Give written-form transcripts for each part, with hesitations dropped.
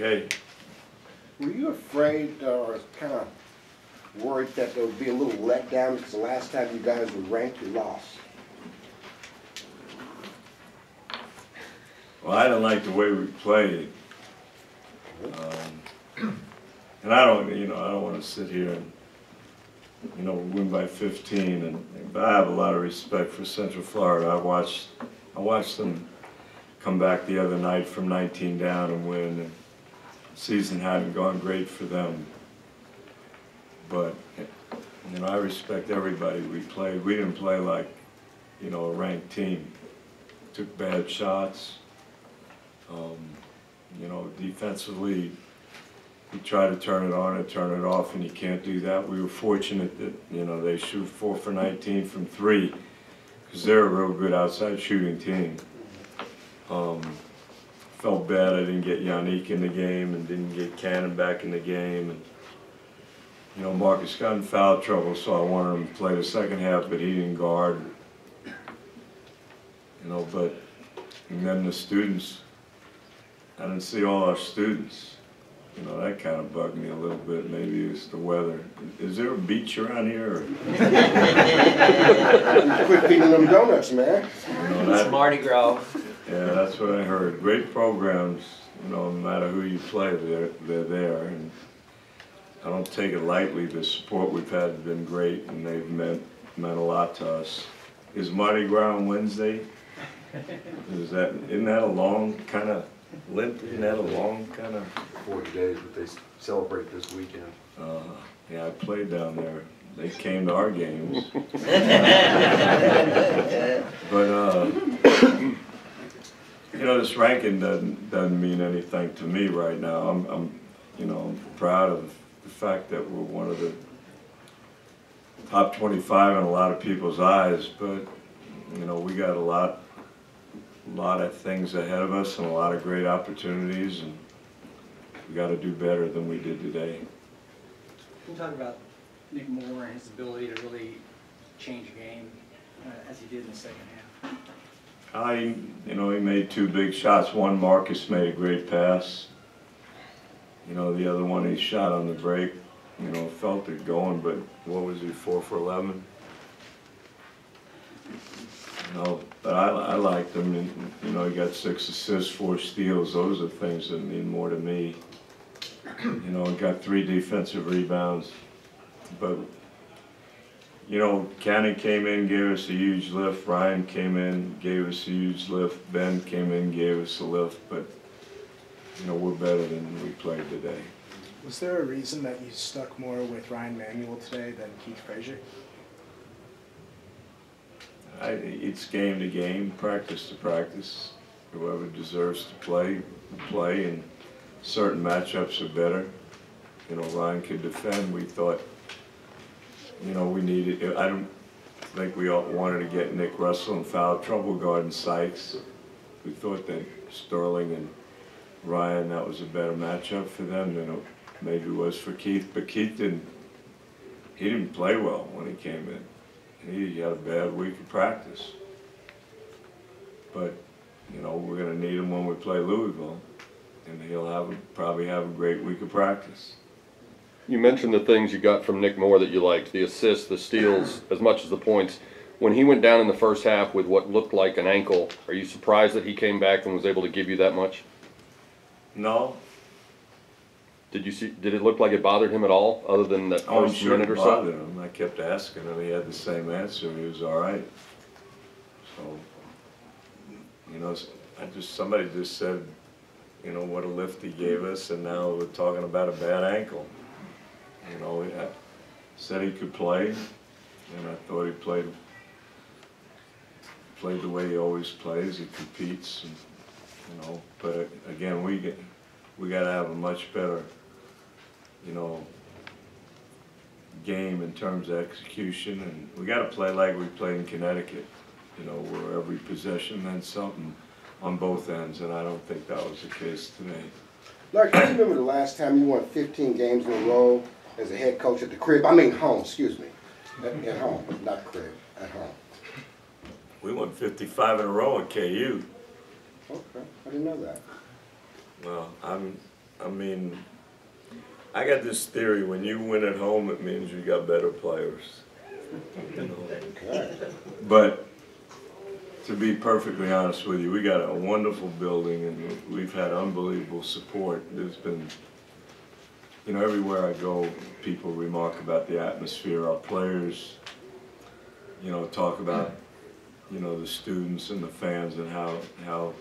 Okay. Were you afraid or kind of worried that there would be a little letdown because the last time you guys were ranked, you lost? Well, I didn't like the way we played. And I don't, I don't want to sit here and, win by 15. But I have a lot of respect for Central Florida. I watched them come back the other night from 19 down and win. And the season hadn't gone great for them. But, I respect everybody we played. We didn't play like, a ranked team. Took bad shots. Defensively, we try to turn it on and turn it off, and you can't do that. We were fortunate that, they shoot 4 for 19 from 3, because they're a real good outside shooting team. Felt bad I didn't get Yannick in the game and didn't get Cannon back in the game. And, Marcus got in foul trouble, so I wanted him to play the second half, but he didn't guard. And then the students, I didn't see all our students. That kind of bugged me a little bit. Maybe it's the weather. Is there a beach around here? Quit feeding them donuts, man. It's Mardi Gras. Yeah, that's what I heard. Great programs, no matter who you play, they're there. And I don't take it lightly. The support we've had has been great, and they've meant a lot to us. Is Mardi Gras on Wednesday? Isn't that a long kind of limp? Isn't that a long kind of 40 days, but they celebrate this weekend. Yeah, I played down there. They came to our games. But this ranking doesn't mean anything to me right now. I'm proud of the fact that we're one of the top 25 in a lot of people's eyes, but we got a lot of things ahead of us and a lot of great opportunities, and we got to do better than we did today. Can you talk about Nick Moore and his ability to really change a game as he did in the second half? He made 2 big shots. One, Marcus made a great pass. The other one he shot on the break. Felt it going, but what was he, 4 for 11? But I liked him, and he got 6 assists, 4 steals. Those are things that mean more to me. He got 3 defensive rebounds. But Cannon came in, gave us a huge lift. Ryan came in, gave us a huge lift. Ben came in, gave us a lift. But we're better than we played today. Was there a reason that you stuck more with Ryan Manuel today than Keith Frazier? It's game to game, practice to practice. Whoever deserves to play, play, and certain matchups are better. Ryan could defend. We thought, we needed, I don't think we all wanted to get Nick Russell in foul trouble guarding Sykes. We thought that Sterling and Ryan, that was a better matchup for them than it maybe was for Keith. But Keith didn't play well when he came in. He had a bad week of practice. But, we're going to need him when we play Louisville, and he'll probably have a great week of practice. You mentioned the things you got from Nick Moore that you liked, the assists, the steals, as much as the points. When he went down in the first half with what looked like an ankle, are you surprised that he came back and was able to give you that much? No. Did it look like it bothered him at all, other than that first minute or so? Bothered him. I kept asking him. He had the same answer. He was all right. So, somebody just said, what a lift he gave us, and now we're talking about a bad ankle. He said he could play, and I thought he played the way he always plays. He competes, and, but again, we got to have a much better, game in terms of execution, and we got to play like we played in Connecticut, where every possession meant something on both ends, and I don't think that was the case today. Larry, can you remember the last time you won 15 games in a row as a head coach at the crib? I mean home, excuse me. At home, not crib, at home. We won 55 in a row at KU. Okay, I didn't know that. Well, I mean, I got this theory, when you win at home, it means you got better players. You know? Okay. But to be perfectly honest with you, we got a wonderful building and we've had unbelievable support. There's been, you know, everywhere I go, people remark about the atmosphere. Our players, you know, talk about, you know, the students and the fans and how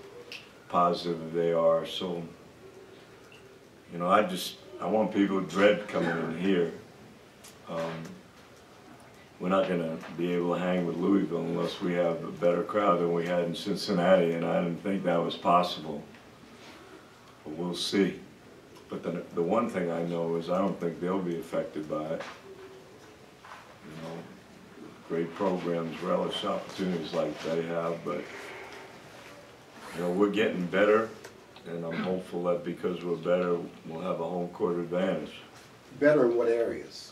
positive they are. So, you know, I want people to dread coming in here. We're not going to be able to hang with Louisville unless we have a better crowd than we had in Cincinnati, and I didn't think that was possible. But we'll see. But the one thing I know is I don't think they'll be affected by it. You know, great programs relish opportunities like they have, but you know, we're getting better, and I'm hopeful that because we're better, we'll have a home court advantage. Better in what areas?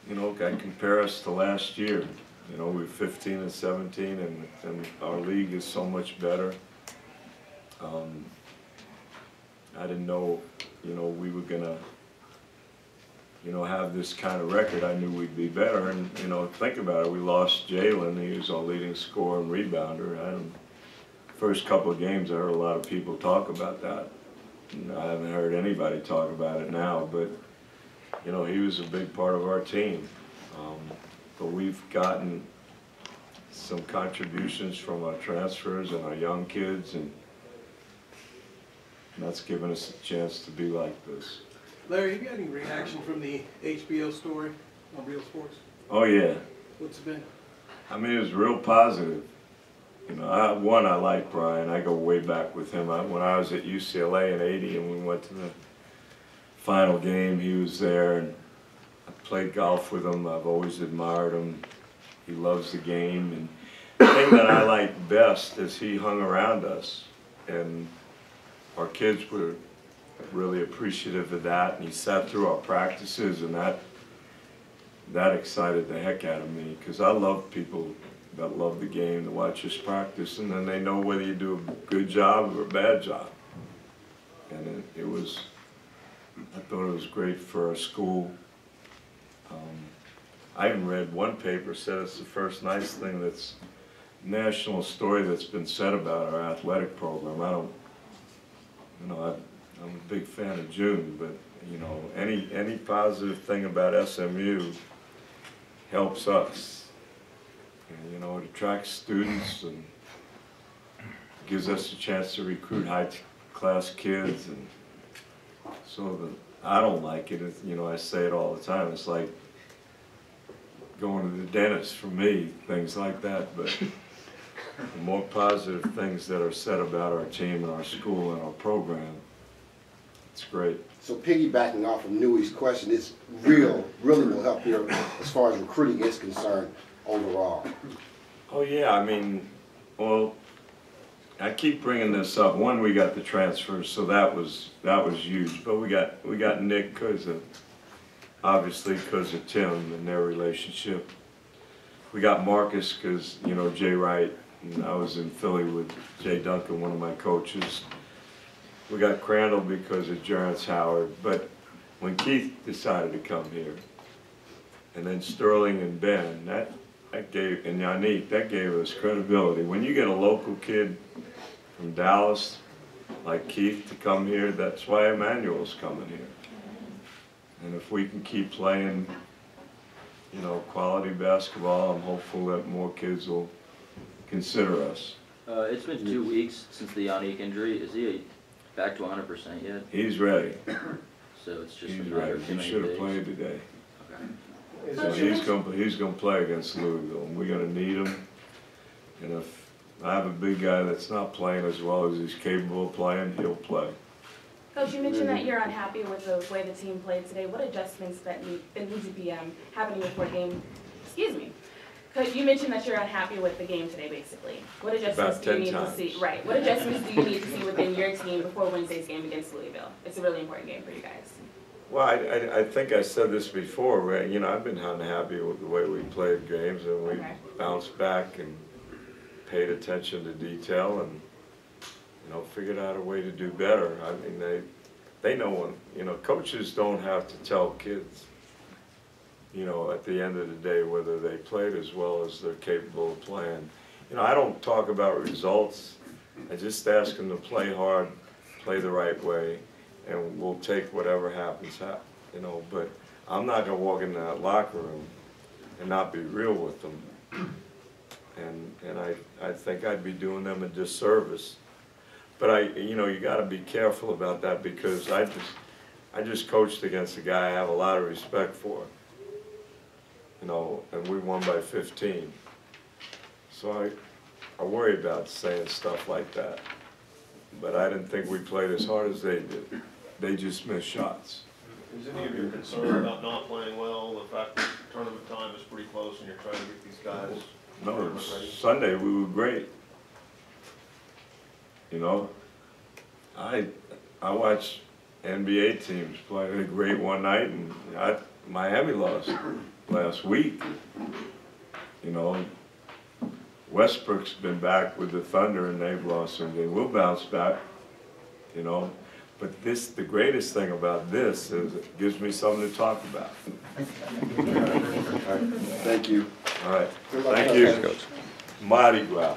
You know, I compare us to last year. You know, we're 15 and 17, and our league is so much better. I didn't know, you know, we were gonna, you know, have this kind of record. I knew we'd be better, and you know, think about it. We lost Jalen. He was our leading scorer and rebounder. First couple of games, I heard a lot of people talk about that. And I haven't heard anybody talk about it now, but you know, he was a big part of our team. But we've gotten some contributions from our transfers and our young kids, and that's given us a chance to be like this. Larry, have you got any reaction from the HBO story on Real Sports? Oh yeah. What's it been? I mean, it was real positive. You know, I like Brian. I go way back with him. When I was at UCLA in '80 and we went to the final game, he was there, and I played golf with him. I've always admired him. He loves the game, and the thing that I liked best is he hung around us, and our kids were really appreciative of that, and he sat through our practices, and that excited the heck out of me, because I love people that love the game to watch us practice, and then they know whether you do a good job or a bad job. And it was, I thought it was great for our school. I even read one paper said it's the first nice thing that's national story that's been said about our athletic program. I don't, you know, I'm a big fan of June, but you know, any positive thing about SMU helps us. And, you know, it attracts students and gives us a chance to recruit high-class kids. And so I don't like it. You know, I say it all the time. It's like going to the dentist for me, things like that. But the more positive things that are said about our team and our school and our program, it's great. So piggybacking off of Newey's question, it's really will help you as far as recruiting is concerned overall. Oh yeah, I mean, well, I keep bringing this up. One, we got the transfers, so that was huge. But we got Nick obviously because of Tim and their relationship. We got Marcus because, you know, Jay Wright, and I was in Philly with Jay Duncan, one of my coaches. We got Crandall because of Jarrence Howard. But when Keith decided to come here, and then Sterling and Ben, and Yannick, that gave us credibility. When you get a local kid from Dallas like Keith to come here, that's why Emmanuel's coming here. And if we can keep playing, you know, quality basketball, I'm hopeful that more kids will consider us. It's been 2 weeks since the Yannick injury. Is he back to 100% yet? He's ready. So it's just He's a matter ready. of too He many should have days. played today. Okay. So he's going to play against Louisville, and we're going to need him. And if I have a big guy that's not playing as well as he's capable of playing, he'll play. Coach, you mentioned that you're unhappy with the way the team played today. What adjustments that need to be happening before game? Excuse me. Coach, you mentioned that you're unhappy with the game today, basically. What adjustments About do you 10 need times. to see? Right. What adjustments do you need to see within your team before Wednesday's game against Louisville? It's a really important game for you guys. Well, I think I said this before, right? You know, I've been unhappy with the way we played games, and we bounced back and paid attention to detail and, you know, figured out a way to do better. I mean, they know when, you know, coaches don't have to tell kids, you know, at the end of the day, whether they played as well as they're capable of playing. You know, I don't talk about results. I just ask them to play hard, play the right way, and we'll take whatever happens, you know, but I'm not gonna walk in that locker room and not be real with them. And I think I'd be doing them a disservice. But you know, you gotta be careful about that, because I just coached against a guy I have a lot of respect for. You know, and we won by 15. So I worry about saying stuff like that. But I didn't think we played as hard as they did. They just missed shots. Is any of your concern about not playing well, the fact that tournament time is pretty close and you're trying to get these guys No, tournament ready? Sunday we were great. You know, I watched NBA teams play great one night, and Miami lost last week. You know, Westbrook's been back with the Thunder and they've lost some games. We'll bounce back, you know. But the greatest thing about this is it gives me something to talk about. All right, thank you. All right, Good luck, thank Coach. you. Mardi Gras.